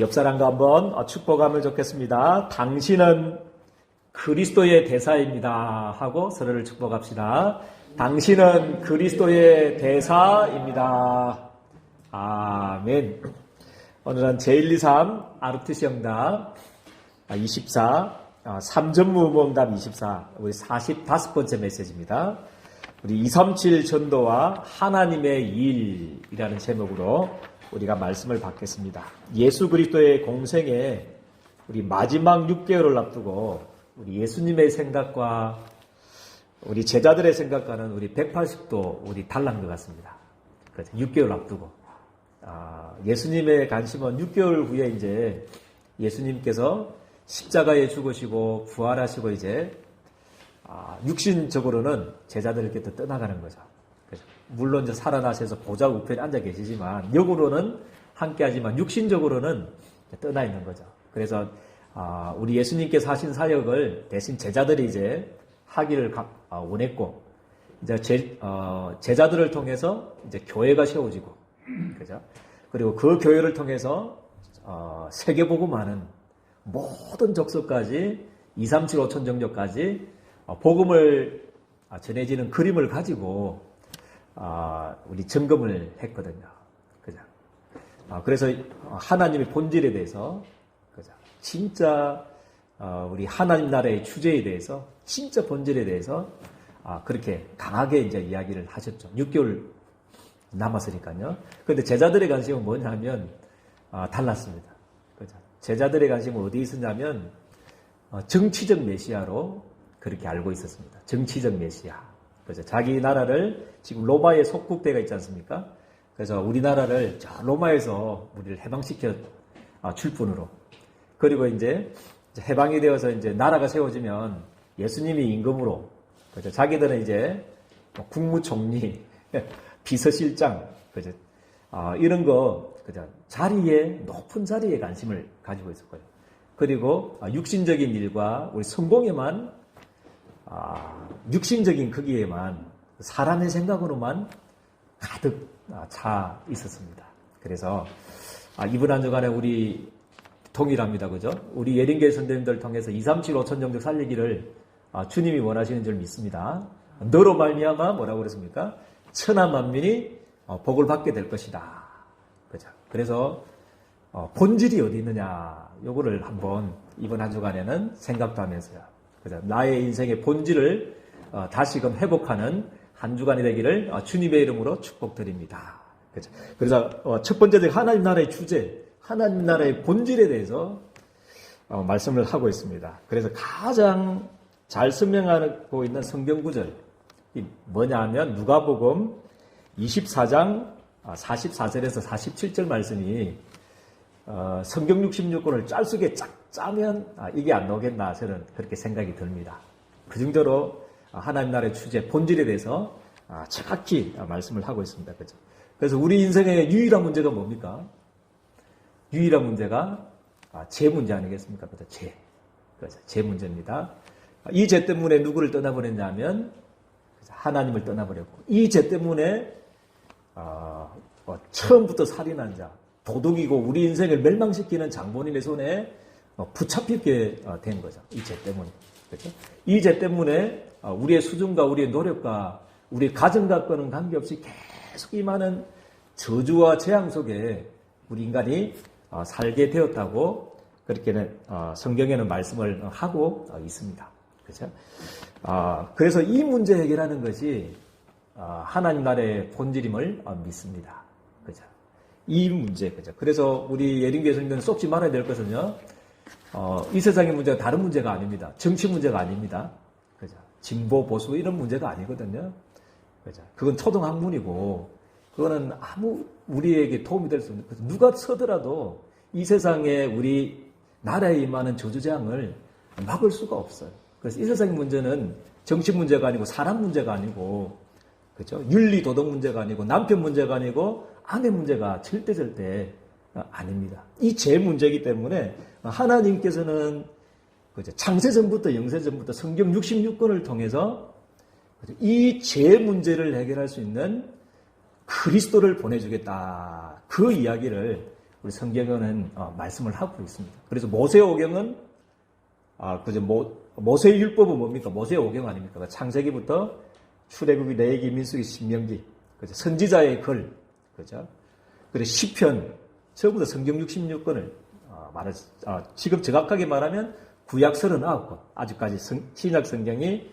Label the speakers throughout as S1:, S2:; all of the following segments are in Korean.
S1: 옆 사람과 한번 축복하면 좋겠습니다. 당신은 그리스도의 대사입니다 하고 서로를 축복합시다. 당신은 그리스도의 대사입니다. 아멘. 오늘은 제123 아르트시 응답 24 3전무음응답 24 우리 45번째 메시지입니다. 우리 237 전도와 하나님의 일이라는 제목으로 우리가 말씀을 받겠습니다. 예수 그리스도의 공생에 우리 마지막 6개월을 앞두고 우리 예수님의 생각과 우리 제자들의 생각과는 우리 180도 우리 달라는 것 같습니다. 그래서 6개월 앞두고 예수님의 관심은 6개월 후에 이제 예수님께서 십자가에 죽으시고 부활하시고 이제 육신적으로는 제자들에게 또 떠나가는 거죠. 물론 이제 살아나셔서 보좌 우편에 앉아 계시지만 영으로는 함께하지만 육신적으로는 떠나 있는 거죠. 그래서 우리 예수님께서 하신 사역을 대신 제자들이 이제 하기를 원했고 이제 제자들을 통해서 이제 교회가 세워지고 그죠? 그리고 그 교회를 통해서 세계복음하는 모든 족속까지 2, 3, 7, 5천 정도까지 복음을 전해지는 그림을 가지고 우리 점검을 했거든요. 그죠? 그래서 하나님의 본질에 대해서 그죠? 진짜 우리 하나님 나라의 주제에 대해서 진짜 본질에 대해서 그렇게 강하게 이제 이야기를 하셨죠. 6개월 남았으니까요. 그런데 제자들의 관심은 뭐냐면 달랐습니다. 그죠? 제자들의 관심은 어디 있었냐면 정치적 메시아로 그렇게 알고 있었습니다. 정치적 메시아. 그래서 자기 나라를 지금 로마의 속국대가 있지 않습니까? 그래서 우리나라를 저 로마에서 우리를 해방시켜 줄 분으로. 그리고 이제 해방이 되어서 이제 나라가 세워지면 예수님이 임금으로. 그래서 자기들은 이제 국무총리, 비서실장, 그죠? 이런 거, 그죠? 자리에, 높은 자리에 관심을 가지고 있었고요. 그리고 육신적인 일과 우리 성공에만 육신적인 크기에만 사람의 생각으로만 가득 차 있었습니다. 그래서 이번 한 주간에 우리 동일합니다. 그죠? 우리 예린교회 선생님들 통해서 2, 3, 7, 5천 정도 살리기를 주님이 원하시는 줄 믿습니다. 너로 말미암아 뭐라고 그랬습니까? 천하 만민이 복을 받게 될 것이다. 그죠? 그래서 본질이 어디 있느냐 요거를 한번 이번 한 주간에는 생각도 하면서요. 그죠? 나의 인생의 본질을 다시금 회복하는 한 주간이 되기를 주님의 이름으로 축복드립니다. 그죠? 그래서 첫 번째 하나님 나라의 주제, 하나님 나라의 본질에 대해서 말씀을 하고 있습니다. 그래서 가장 잘 설명하고 있는 성경 구절이 뭐냐 하면 누가복음 24장 44절에서 47절 말씀이 성경 66권을 짤수게 쫙 짜면 이게 안 나오겠나 저는 그렇게 생각이 듭니다. 그 정도로 하나님 나라의 주제, 본질에 대해서 정확히 말씀을 하고 있습니다. 그렇죠? 그래서 우리 인생의 유일한 문제가 뭡니까? 유일한 문제가 죄 문제 아니겠습니까? 그렇죠? 죄. 그렇죠? 죄 문제입니다. 이 죄 때문에 누구를 떠나버렸냐면 하나님을 떠나버렸고 이 죄 때문에 처음부터 살인한 자, 도둑이고 우리 인생을 멸망시키는 장본인의 손에 붙잡히게 된 거죠. 이 죄 때문에. 그렇죠? 이 죄 때문에 우리의 수준과 우리의 노력과 우리의 가정과는 관계없이 계속 이 많은 저주와 재앙 속에 우리 인간이 살게 되었다고 그렇게는 성경에는 말씀을 하고 있습니다. 그렇죠? 그래서 이 문제 해결하는 것이 하나님 나라의 본질임을 믿습니다. 그죠? 이 문제, 그죠? 그래서 우리 예린교회 성도는 쏙지 말아야 될 것은요, 이 세상의 문제가 다른 문제가 아닙니다. 정치 문제가 아닙니다. 그죠? 진보, 보수 이런 문제가 아니거든요. 그죠? 그건 초등학문이고, 그거는 아무 우리에게 도움이 될 수 없는, 누가 서더라도 이 세상에 우리 나라에 임하는 저주재앙을 막을 수가 없어요. 그래서 이 세상의 문제는 정치 문제가 아니고 사람 문제가 아니고, 그죠? 윤리 도덕 문제가 아니고 남편 문제가 아니고 아내 문제가 절대 아닙니다. 이 죄 문제이기 때문에 하나님께서는 창세전부터 영세전부터 성경 66권을 통해서 이 죄 문제를 해결할 수 있는 그리스도를 보내주겠다. 그 이야기를 우리 성경은 말씀을 하고 있습니다. 그래서 모세오경은 그죠? 모세의 율법은 뭡니까? 모세오경 아닙니까? 창세기부터 출애굽기, 레위기, 민수기, 신명기, 그죠? 선지자의 글, 그죠? 그리고 시편, 전부 다 성경 66권을 지금 정확하게 말하면 구약 39권, 아직까지 신약 성경이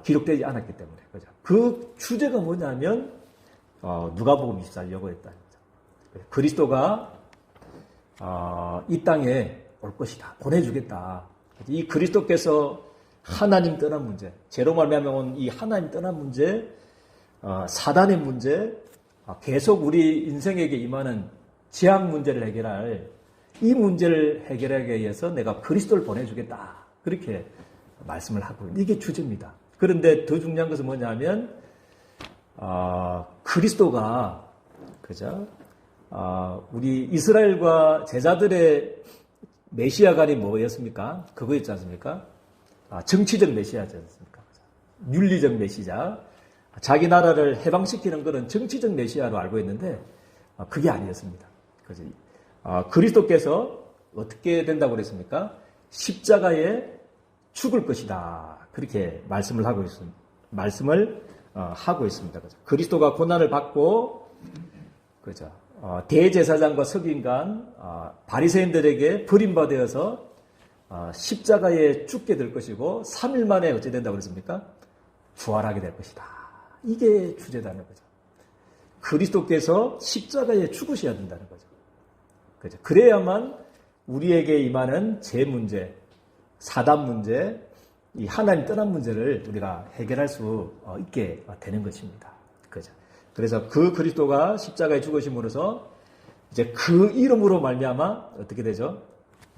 S1: 기록되지 않았기 때문에, 그죠? 그 주제가 뭐냐면 누가복음 24절 요구했다. 그리스도가 이 땅에 올 것이다. 보내주겠다. 이 그리스도께서 하나님 떠난 문제, 죄로 말미암아 온 이 하나님 떠난 문제, 사단의 문제, 계속 우리 인생에게 임하는 재앙 문제를 해결할 이 문제를 해결하기 위해서 내가 그리스도를 보내주겠다. 그렇게 말씀을 하고 있는 이게 주제입니다. 그런데 더 중요한 것은 뭐냐면 그리스도가 그죠? 우리 이스라엘과 제자들의 메시아관이 뭐였습니까? 그거 있지 않습니까? 정치적 메시아지 않습니까? 윤리적 메시아. 자기 나라를 해방시키는 것은 정치적 메시아로 알고 있는데 그게 아니었습니다. 그죠? 그리스도께서 어떻게 된다고 그랬습니까? 십자가에 죽을 것이다. 그렇게 말씀을 하고 있습니다. 하고 있습니다. 그죠? 그리스도가 고난을 받고 그죠? 대제사장과 서기관, 바리새인들에게 버림받아서 십자가에 죽게 될 것이고 3일 만에 어찌 된다고 그랬습니까? 부활하게 될 것이다. 이게 주제다는 거죠. 그리스도께서 십자가에 죽으셔야 된다는 거죠. 그죠? 그래야만 우리에게 임하는 죄 문제, 사단 문제, 이 하나님 떠난 문제를 우리가 해결할 수 있게 되는 것입니다. 그죠? 그래서 그 그리스도가 십자가에 죽으심으로써 이제 그 이름으로 말미암아 어떻게 되죠?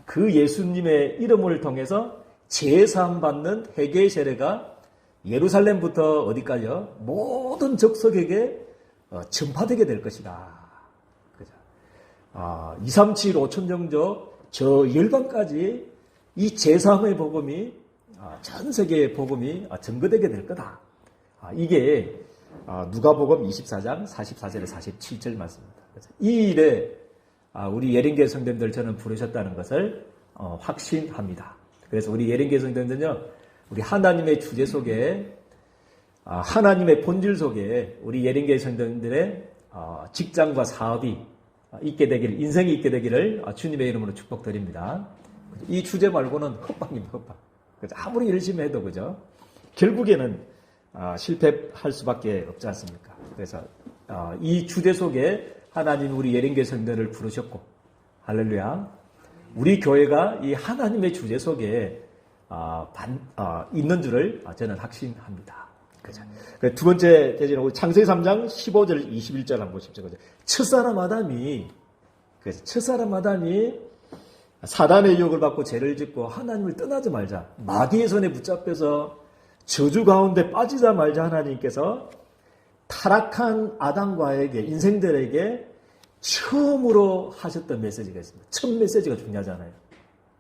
S1: 그 예수님의 이름을 통해서 제사함 받는 회개의 세례가 예루살렘부터 어디까지요? 모든 적석에게 전파되게 될 것이다. 그죠? 2, 3, 7, 5천 정도 저 열방까지 이 제사함의 복음이 전 세계의 복음이 전거되게 될 거다. 이게 누가복음 24장 44절에 47절 말씀입니다. 이 일에 우리 예린교회 성도님들 저는 부르셨다는 것을 확신합니다. 그래서 우리 예린교회 성도님들은요, 우리 하나님의 주제 속에 하나님의 본질 속에 우리 예린교회 성도님들의 직장과 사업이 있게 되기를, 인생이 있게 되기를 주님의 이름으로 축복드립니다. 이 주제 말고는 헛방입니다. 헛방. 아무리 열심히 해도 그죠? 결국에는 실패할 수밖에 없지 않습니까? 그래서 이 주제 속에 하나님 우리 예린교회 성도들을 부르셨고, 할렐루야. 우리 교회가 이 하나님의 주제 속에 있는 줄을 저는 확신합니다. 그죠? 두 번째 대지는 창세기 3장 15절 21절 한번 보십시오. 그죠? 첫사람 아담이 사단의 유혹을 받고 죄를 짓고 하나님을 떠나지 말자, 마귀의 손에 붙잡혀서 저주 가운데 빠지자 말자 하나님께서 타락한 아담과에게, 인생들에게 처음으로 하셨던 메시지가 있습니다. 첫 메시지가 중요하잖아요.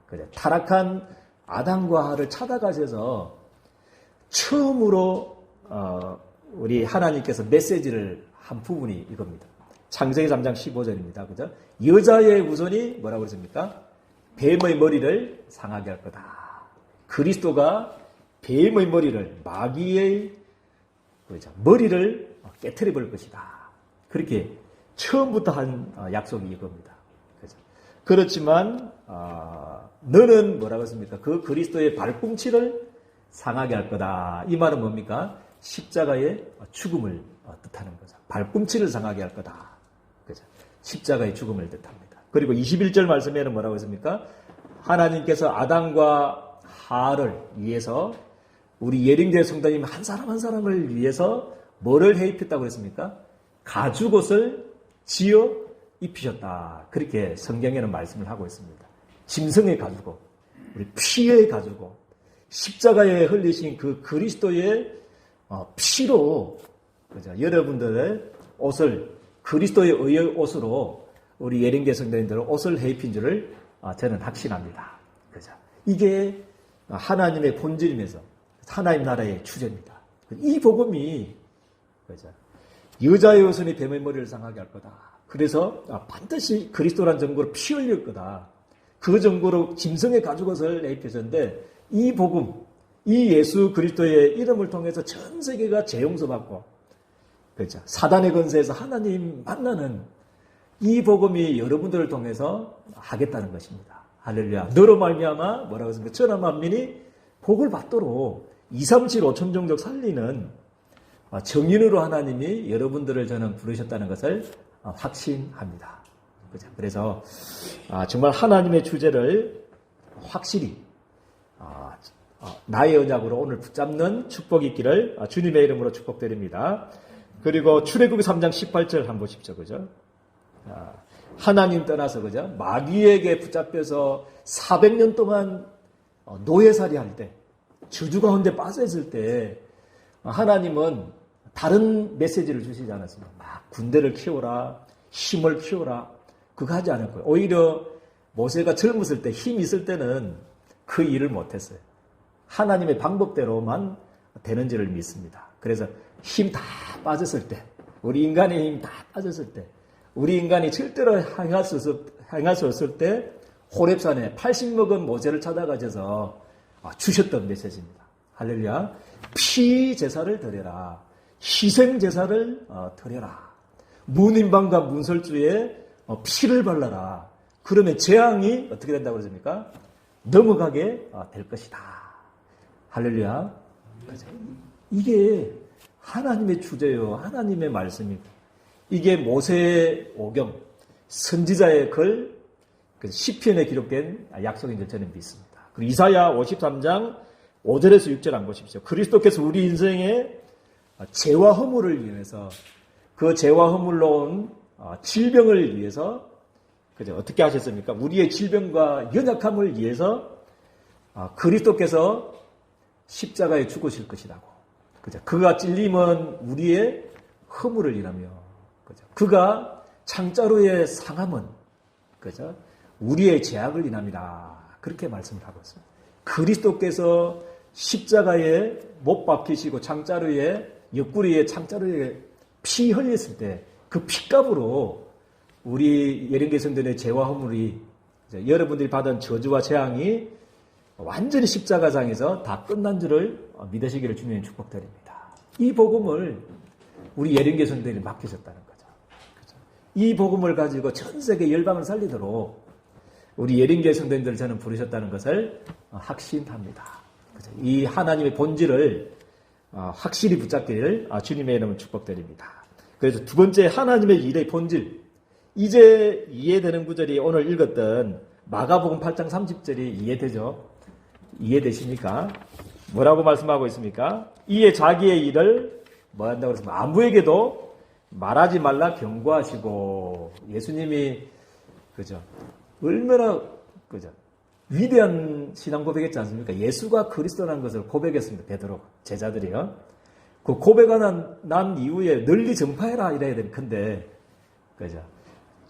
S1: 그죠? 타락한 아담과 하와를 찾아가셔서 처음으로 우리 하나님께서 메시지를 한 부분이 이겁니다. 창세기 3장 15절입니다. 그죠? 여자의 후손이 뭐라고 그랬습니까? 뱀의 머리를 상하게 할 거다. 그리스도가 뱀의 머리를, 마귀의 머리를 깨트려 버릴 것이다. 그렇게 처음부터 한 약속이 이겁니다. 그죠? 그렇지만 너는 뭐라고 했습니까? 그 그리스도의 발꿈치를 상하게 할 거다. 이 말은 뭡니까? 십자가의 죽음을 뜻하는 거죠. 발꿈치를 상하게 할 거다. 그죠? 십자가의 죽음을 뜻합니다. 그리고 21절 말씀에는 뭐라고 했습니까? 하나님께서 아담과 하와를 위해서 우리 예린교회 성도님 한 사람 한 사람을 위해서 뭐를 해입혔다고 했습니까? 가죽옷을 지어 입히셨다. 그렇게 성경에는 말씀을 하고 있습니다. 짐승의 가죽옷, 우리 피의 가죽옷, 십자가에 흘리신 그 그리스도의 피로, 그죠? 여러분들의 옷을 그리스도의 의의 옷으로 우리 예린교회 성도님들은 옷을 해입힌 줄을 저는 확신합니다. 그죠? 이게 하나님의 본질이면서 하나님 나라의 주제입니다. 이 복음이 그죠? 여자의 후손이 뱀의 머리를 상하게 할 거다. 그래서 반드시 그리스도란 정보로 피 흘릴 거다. 그 정보로 짐승의 가죽옷을 입히셨는데 이 복음, 이 예수 그리스도의 이름을 통해서 전 세계가 재용서받고, 그렇죠, 사단의 권세에서 하나님 만나는 이 복음이 여러분들을 통해서 하겠다는 것입니다. 할렐루야. 너로 말미암아 뭐라고 했습니까? 천하 만민이 복을 받도록 2, 3, 7, 5천 종족 살리는 정인으로 하나님이 여러분들을 저는 부르셨다는 것을 확신합니다. 그렇죠? 그래서 정말 하나님의 주제를 확실히 나의 언약으로 오늘 붙잡는 축복이 있기를 주님의 이름으로 축복드립니다. 그리고 출애굽기 3장 18절 한번 보십시오. 그죠? 하나님 떠나서, 그죠? 마귀에게 붙잡혀서 400년 동안 노예살이 할 때, 저주 가운데 빠져 있을 때, 하나님은 다른 메시지를 주시지 않았습니다. 막 군대를 키워라, 힘을 키워라, 그거 하지 않을 거예요. 오히려 모세가 젊었을 때, 힘이 있을 때는 그 일을 못했어요. 하나님의 방법대로만 되는지를 믿습니다. 그래서 힘 다 빠졌을 때, 우리 인간의 힘 다 빠졌을 때, 우리 인간이 절대로 행할 수 없을 때 호렙산에 80 먹은 모세를 찾아가셔서 주셨던 메시지입니다. 할렐루야. 피 제사를 드려라. 희생 제사를 드려라. 문인방과 문설주에 피를 발라라. 그러면 재앙이 어떻게 된다고 그러십니까? 넘어가게 될 것이다. 할렐루야. 이게 하나님의 주제요. 하나님의 말씀입니다. 이게 모세의 오경, 선지자의 글, 시편에 기록된 약속인 줄 저는 믿습니다. 그리고 이사야 53장 5절에서 6절 한번 보십시오. 그리스도께서 우리 인생의 죄와 허물을 위해서, 그 죄와 허물로 온 질병을 위해서, 그죠? 어떻게 하셨습니까? 우리의 질병과 연약함을 위해서 그리스도께서 십자가에 죽으실 것이라고. 그죠? 그가 찔림은 우리의 허물을 인하며, 그죠? 그가 창자루의 상함은, 그죠? 우리의 죄악을 인함이다. 그렇게 말씀을 하고 있습니다. 그리스도께서 십자가에 못 박히시고 창자루에, 옆구리에 창자루에 피 흘렸을 때 그 피값으로 우리 예령계 성도의 죄와 허물이, 여러분들이 받은 저주와 재앙이 완전히 십자가장에서 다 끝난 줄을 믿으시기를 주님의 축복드립니다. 이 복음을 우리 예령계 성도들이 맡기셨다는 거죠. 이 복음을 가지고 전 세계 열방을 살리도록 우리 예령계 성도님들 저는 부르셨다는 것을 확신합니다. 이 하나님의 본질을 확실히 붙잡기를 주님의 이름으로 축복드립니다. 그래서 두 번째, 하나님의 일의 본질. 이제 이해되는 구절이 오늘 읽었던 마가복음 8장 30절이 이해되죠? 이해되십니까? 뭐라고 말씀하고 있습니까? 이에 자기의 일을 뭐 한다고 그랬습니까? 아무에게도 말하지 말라 경고하시고, 예수님이, 그죠? 얼마나, 그죠? 위대한 신앙 고백했지 않습니까? 예수가 그리스도라는 것을 고백했습니다. 베드로 제자들이요. 그 고백한 난 이후에 널리 전파해라 이래야 될 건데, 그죠?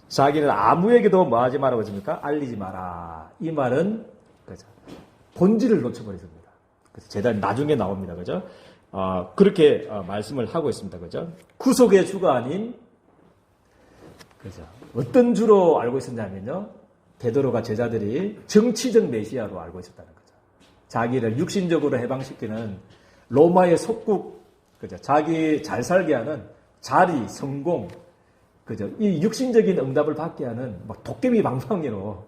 S1: 자기는 아무에게도 뭐 하지 말라고 했습니까? 알리지 마라. 이 말은, 그죠? 본질을 놓쳐버렸습니다. 그래서 제단 나중에 나옵니다. 그죠? 그렇게 말씀을 하고 있습니다. 그죠? 구속의 주가 아닌, 그죠? 어떤 주로 알고 있었냐면요. 베드로가 제자들이 정치적 메시아로 알고 있었다는 거죠. 자기를 육신적으로 해방시키는 로마의 속국, 그죠? 자기 잘 살게 하는 자리, 성공, 그죠? 이 육신적인 응답을 받게 하는 막 도깨비 방망이로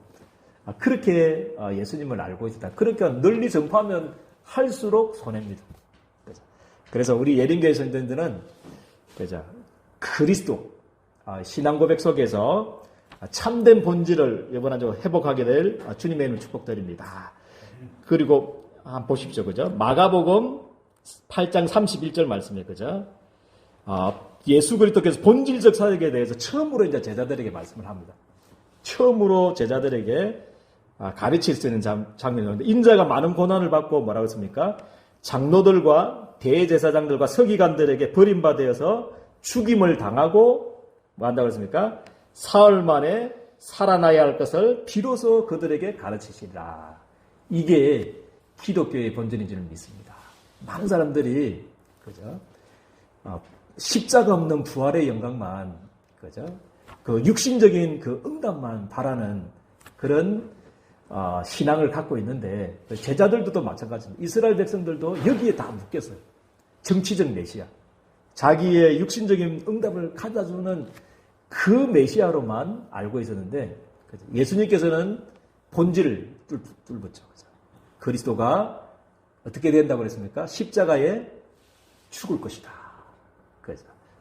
S1: 그렇게 예수님을 알고 있었다. 그러니까 널리 전파하면 할수록 손해입니다. 그죠? 그래서 우리 예린교회 성도들은, 그죠? 그리스도 신앙 고백 속에서 참된 본질을 이번 한 주 회복하게 될 주님의 이름을 축복드립니다. 그리고 한번 보십시오. 그죠? 마가복음 8장 31절 말씀이에요. 그죠? 예수 그리스도께서 본질적 사역에 대해서 처음으로 이제 제자들에게 말씀을 합니다. 처음으로 제자들에게 가르칠 수 있는 장면인데, 인자가 많은 고난을 받고 뭐라고 했습니까? 장로들과 대제사장들과 서기관들에게 버림받아서 죽임을 당하고 뭐 한다고 했습니까? 사흘 만에 살아나야 할 것을 비로소 그들에게 가르치시리라. 이게 기독교의 본질인 줄 믿습니다. 많은 사람들이, 그죠? 십자가 없는 부활의 영광만, 그죠? 그 육신적인 그 응답만 바라는 그런 신앙을 갖고 있는데 제자들도 또 마찬가지입니다. 이스라엘 백성들도 여기에 다 묶였어요. 정치적 메시아. 자기의 육신적인 응답을 가져주는 그 메시아로만 알고 있었는데 예수님께서는 본질을 뚫었죠. 그리스도가 어떻게 된다고 그랬습니까? 십자가에 죽을 것이다.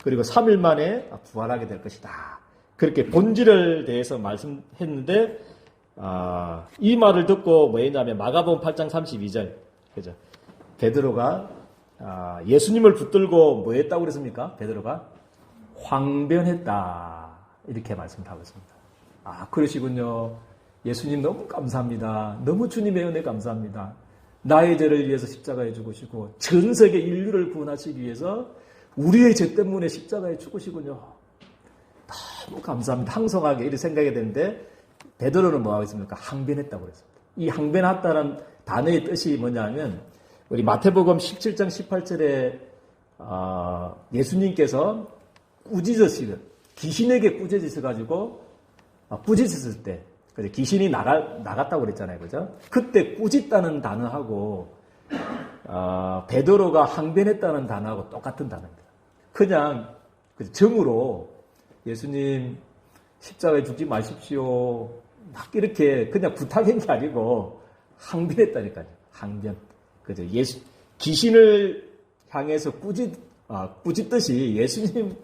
S1: 그리고 3일 만에 부활하게 될 것이다. 그렇게 본질을 대해서 말씀했는데 이 말을 듣고 뭐였냐면 마가복음 8장 32절 그죠? 베드로가 예수님을 붙들고 뭐 했다고 그랬습니까? 베드로가 황변했다. 이렇게 말씀하고 있습니다. 그러시군요. 예수님 너무 감사합니다. 너무 주님의 은혜 감사합니다. 나의 죄를 위해서 십자가에 죽으시고 전 세계 인류를 구원하시기 위해서 우리의 죄 때문에 십자가에 죽으시군요. 너무 감사합니다. 항성하게 이렇게 생각이 되는데 베드로는 뭐하고 있습니까? 항변했다고 그랬습니다. 이 항변했다는 단어의 뜻이 뭐냐면 우리 마태복음 17장 18절에 예수님께서 꾸짖으시는 귀신에게 꾸짖으셔가지고 꾸짖었을 때 귀신이 나갔다고 그랬잖아요. 그죠? 그때 꾸짖다는 단어하고 베드로가 항변했다는 단어하고 똑같은 단어입니다. 그냥 정으로 예수님 십자가에 죽지 마십시오. 막 이렇게 그냥 부탁한 게 아니고 항변했다니까요. 항변. 그죠? 귀신을 향해서 꾸짖듯이 예수님을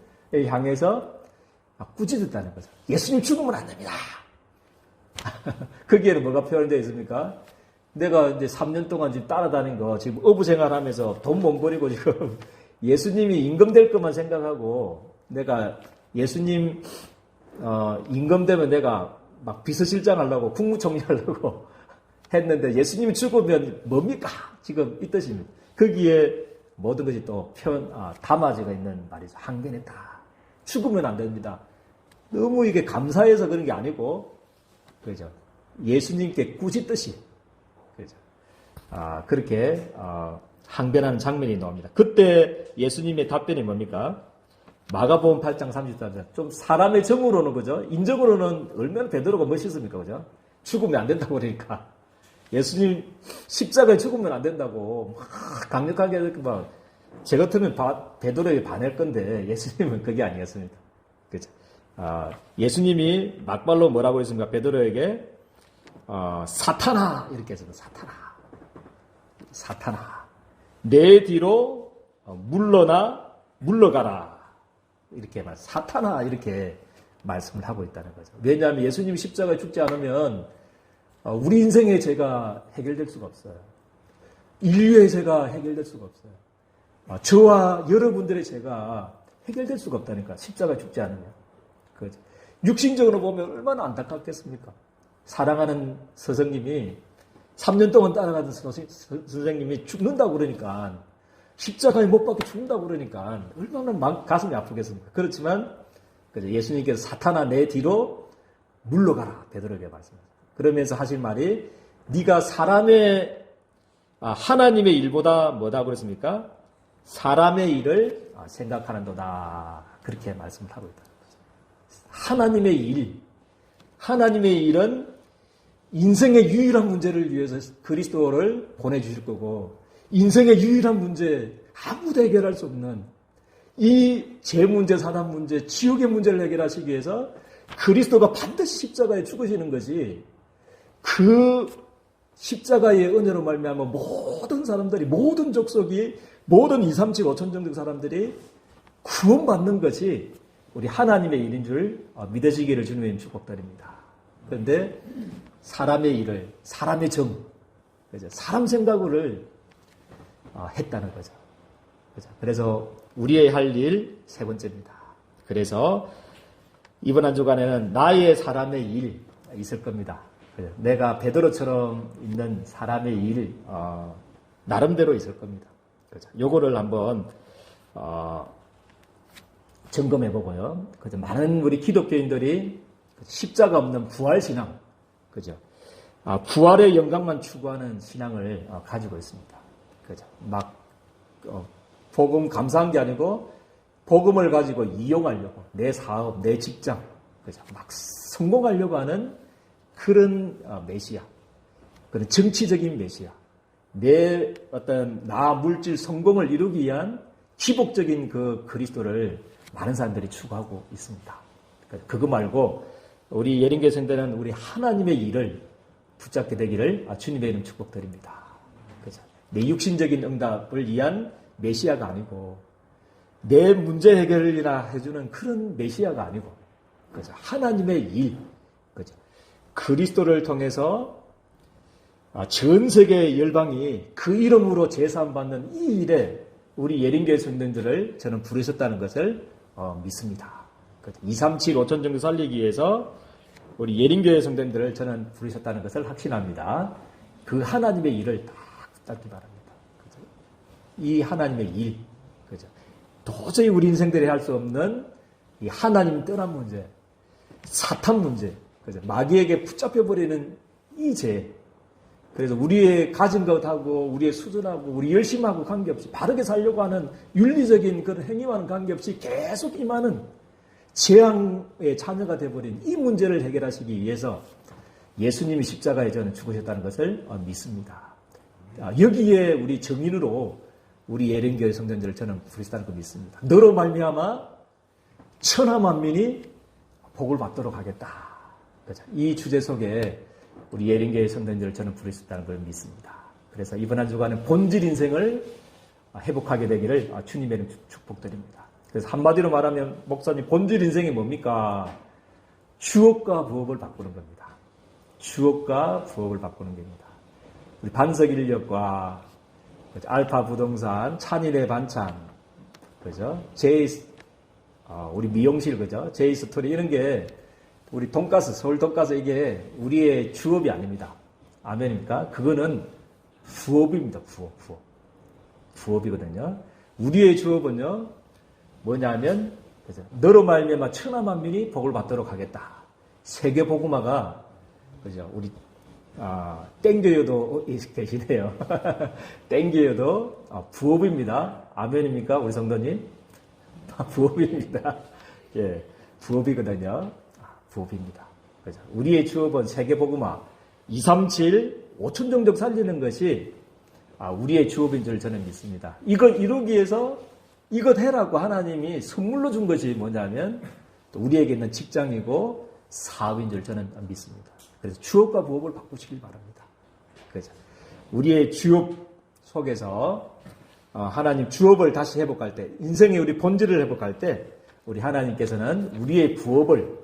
S1: 향해서 꾸짖었다는 거죠. 예수님 죽으면 안 됩니다. 거기에는 뭐가 표현되어 있습니까? 내가 이제 3년 동안 지금 따라다닌 거, 지금 어부 생활하면서 돈 못 버리고 지금 예수님이 임금될 것만 생각하고 내가 예수님, 임금되면 내가 막 비서실장 하려고 국무총리 하려고 했는데 예수님이 죽으면 뭡니까? 지금 이 뜻입니다. 거기에 모든 것이 또 담아져 있는 말이죠. 항변했다. 죽으면 안 됩니다. 너무 이게 감사해서 그런 게 아니고, 그죠? 예수님께 꾸짖듯이, 그죠? 그렇게, 항변하는 장면이 나옵니다. 그때 예수님의 답변이 뭡니까? 마가복음 8장 34절. 좀 사람의 정으로는, 그죠? 인적으로는 얼마나 베드로가 멋있습니까? 그죠? 죽으면 안 된다고 그러니까. 예수님 십자가에 죽으면 안 된다고 막 강력하게 막, 제 같으면 베드로에게 반할 건데 예수님은 그게 아니었습니다. 그죠? 예수님이 막말로 뭐라고 했습니까? 베드로에게 사탄아 이렇게 했습니다. 사탄아 내 뒤로 물러가라 이렇게 사탄아 이렇게 말씀을 하고 있다는 거죠. 왜냐하면 예수님이 십자가에 죽지 않으면 우리 인생의 죄가 해결될 수가 없어요. 인류의 죄가 해결될 수가 없어요. 저와 여러분들의 죄가 해결될 수가 없다니까. 십자가에 죽지 않으면. 그렇죠. 육신적으로 보면 얼마나 안타깝겠습니까? 사랑하는 스승님이 3년 동안 따라가던 선생님이 죽는다고 그러니까 십자가에 못 박혀 죽는다고 그러니까 얼마나 가슴이 아프겠습니까? 그렇지만 예수님께서 사탄아 내 뒤로 물러가라 베드로에게 말씀하셨습니다. 그러면서 하실 말이 네가 하나님의 일보다 뭐다 그랬습니까? 사람의 일을 생각하는도다. 그렇게 말씀을 하고 있다는 거죠. 하나님의 일은 인생의 유일한 문제를 위해서 그리스도를 보내주실 거고 인생의 유일한 문제 아무도 해결할 수 없는 이 죄 문제, 사단 문제, 지옥의 문제를 해결하시기 위해서 그리스도가 반드시 십자가에 죽으시는 것이 그 십자가의 은혜로 말미암아 모든 사람들이 모든 족속이 모든 2, 3, 7, 5천 정도 사람들이 구원받는 것이 우리 하나님의 일인 줄 믿으시기를 주님의 축복드립니다. 그런데 사람의 일을 사람의 사람 생각을 했다는 거죠. 그래서 우리의 할 일 세 번째입니다. 그래서 이번 한 주간에는 나의 사람의 일 있을 겁니다. 내가 베드로처럼 있는 사람의 일 나름대로 있을 겁니다. 그죠? 요거를 한번 점검해 보고요. 그죠? 많은 우리 기독교인들이 십자가 없는 부활 신앙, 그죠? 부활의 영광만 추구하는 신앙을 가지고 있습니다. 그죠? 막 복음 감사한 게 아니고 복음을 가지고 이용하려고 내 사업, 내 직장, 그죠? 막 성공하려고 하는 그런 메시아, 그런 정치적인 메시아, 내 어떤 물질 성공을 이루기 위한 기복적인 그 그리스도를 많은 사람들이 추구하고 있습니다. 그거 말고 우리 예린교회 성도는 우리 하나님의 일을 붙잡게 되기를 주님의 이름 축복드립니다. 그죠? 내 육신적인 응답을 위한 메시아가 아니고 내 문제 해결이나 해주는 그런 메시아가 아니고, 그죠? 하나님의 일, 그죠? 그리스도를 통해서 전 세계 열방이 그 이름으로 제사함받는 이 일에 우리 예린교회 성도들을 저는 부르셨다는 것을 믿습니다. 237 5천 정도 살리기 위해서 우리 예린교회 성도들을 저는 부르셨다는 것을 확신합니다. 그 하나님의 일을 딱 붙잡기 바랍니다. 그죠? 이 하나님의 일, 그죠? 도저히 우리 인생들이 할 수 없는 이 하나님 떠난 문제, 사탄 문제, 그죠? 마귀에게 붙잡혀버리는 이 죄. 그래서 우리의 가진 것하고 우리의 수준하고 우리 열심하고 관계없이 바르게 살려고 하는 윤리적인 그런 행위와는 관계없이 계속 임하는 재앙의 자녀가 되어버린 이 문제를 해결하시기 위해서 예수님이 십자가에 저는 죽으셨다는 것을 믿습니다. 여기에 우리 정인으로 우리 예린교회 성도들을 저는 부르셨다는 걸 믿습니다. 너로 말미암아 천하 만민이 복을 받도록 하겠다. 그렇죠? 이 주제 속에 우리 예린교회 성도들을 저는 부르셨다는 걸 믿습니다. 그래서 이번 한 주간은 본질 인생을 회복하게 되기를 주님의 이름 축복드립니다. 그래서 한마디로 말하면 목사님 본질 인생이 뭡니까? 주업과 부업을 바꾸는 겁니다. 주업과 부업을 바꾸는 겁니다. 우리 반석인력과 알파 부동산, 찬일의 반찬, 그죠? 우리 미용실, 그죠? 제이스토리 이런 게 우리 돈가스, 서울 돈가스 이게 우리의 주업이 아닙니다. 아멘입니까? 그거는 부업입니다. 부업. 부업이거든요. 우리의 주업은요, 뭐냐면, 그죠? 너로 말미암아 천하 만민이 복을 받도록 하겠다. 세계 복음화가, 그죠? 우리 땡겨요도 계시네요. 땡겨요도 부업입니다. 아멘입니까? 우리 성도님? 부업입니다. 예, 부업이거든요. 부업입니다. 그죠? 우리의 주업은 세계복음화 237, 5천 종족 살리는 것이 우리의 주업인 줄 저는 믿습니다. 이걸 이루기 위해서 이것 해라고 하나님이 선물로 준 것이 뭐냐면 또 우리에게 있는 직장이고 사업인 줄 저는 믿습니다. 그래서 주업과 부업을 바꾸시길 바랍니다. 그죠? 우리의 주업 속에서 하나님 주업을 다시 회복할 때, 인생의 우리 본질을 회복할 때 우리 하나님께서는 우리의 부업을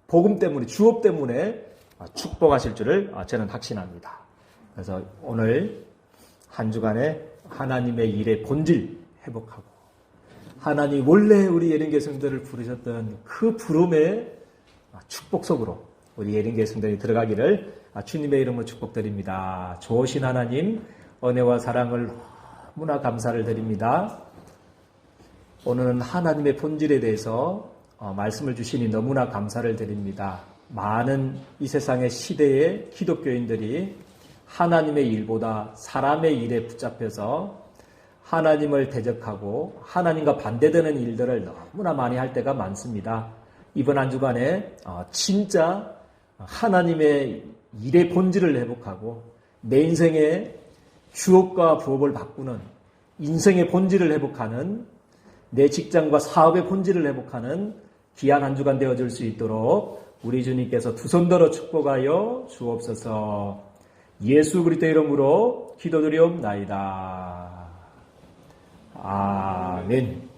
S1: 복음 때문에, 주업 때문에 축복하실 줄을 저는 확신합니다. 그래서 오늘 한 주간에 하나님의 일의 본질 회복하고 하나님 원래 우리 예린교회 성도들을 부르셨던 그 부름의 축복 속으로 우리 예린교회 성도들이 들어가기를 주님의 이름으로 축복드립니다. 좋으신 하나님 은혜와 사랑을 너무나 감사를 드립니다. 오늘은 하나님의 본질에 대해서 말씀을 주시니 너무나 감사를 드립니다. 많은 이 세상의 시대의 기독교인들이 하나님의 일보다 사람의 일에 붙잡혀서 하나님을 대적하고 하나님과 반대되는 일들을 너무나 많이 할 때가 많습니다. 이번 한 주간에 진짜 하나님의 일의 본질을 회복하고 내 인생의 주업과 부업을 바꾸는 인생의 본질을 회복하는 내 직장과 사업의 본질을 회복하는 귀한 한 주간 되어줄 수 있도록 우리 주님께서 두 손 들어 축복하여 주옵소서. 예수 그리스도 이름으로 기도드리옵나이다. 아멘.